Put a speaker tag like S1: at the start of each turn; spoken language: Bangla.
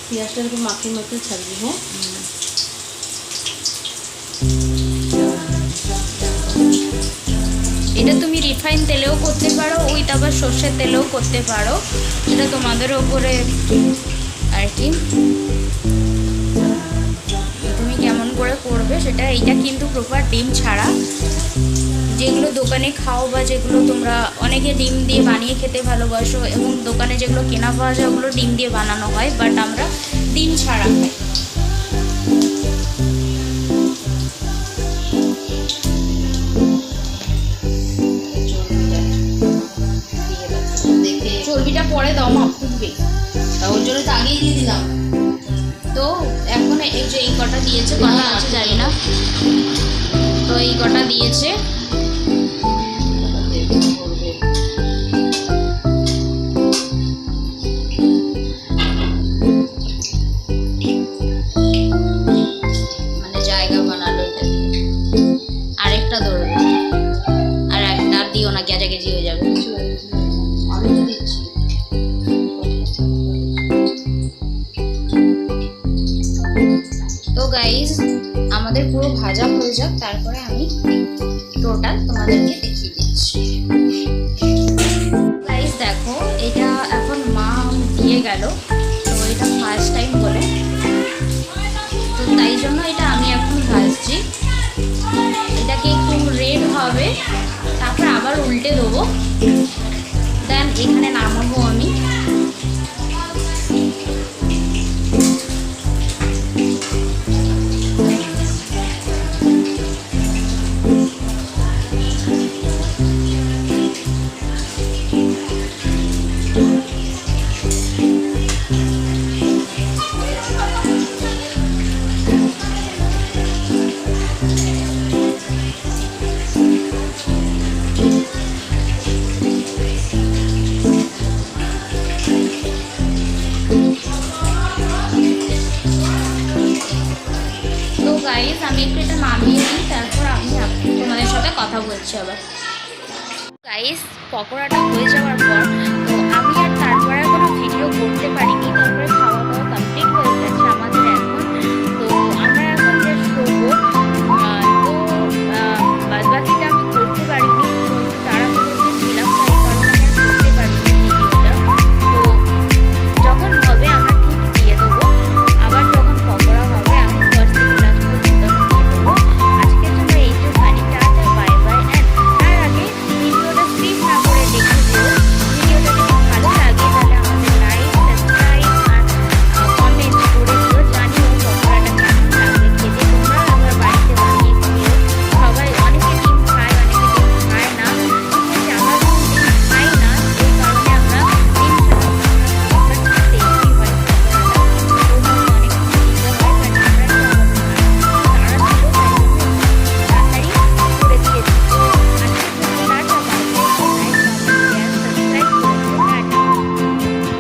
S1: পেঁয়াজটা এরকম মাখিয়ে মাখিয়ে ছাড়বি। হ্যাঁ,
S2: এটা তুমি রিফাইন তেলেও করতে পারো, উইথ আবার সর্ষের তেলেও করতে পারো, এটা তোমাদের ওপরে আর কি, তুমি কেমন করে করবে সেটা। এইটা কিন্তু প্রপার ডিম ছাড়া, যেগুলো দোকানে খাও বা যেগুলো তোমরা অনেকে ডিম দিয়ে বানিয়ে খেতে ভালোবাসো, এবং দোকানে যেগুলো কেনা পাওয়া যায় ওগুলো ডিম দিয়ে বানানো হয়, বাট আমরা ডিম ছাড়া খাই। চর্বিটা পরে দাও, মা ফুটবে,
S1: ওর জন্য তো আগেই দিয়ে দিলাম।
S2: তো এখন এই যে এই কটা দিয়েছে, কটা আছে জানি না, তো এই কটা দিয়েছে। মানে জায়গা বানালো এটা, আরেকটা ধরবে, আর একটা দিও না, গেজা গেজি হয়ে যাবে।
S1: আমি তো দিচ্ছি।
S2: তো গাইজ আমাদের পুরো ভাজা হয়ে যাক, তারপরে আমি টোটাল তোমাদেরকে দেখিয়ে দিচ্ছি। গাইজ দেখো, এটা এখন মা দিয়ে গেল, তো এটা ফার্স্ট টাইম বলে, তো তাই জন্য এটা আমি এখন ভাজছি। এটাকে একটু রেড হবে, তারপর আবার উল্টে দেবো, দেন এখানে নামাবো আমি। তো গাইজ আমি একটু এটা নামিয়ে নিই, তারপর আমি তোমাদের সাথে কথা বলছি আবার। গাইজ পকোড়াটা হয়ে যাওয়ার পর তো আমি আর তারপরে কোনো ভিডিও করতে পারিনি, তারপরে খাওয়া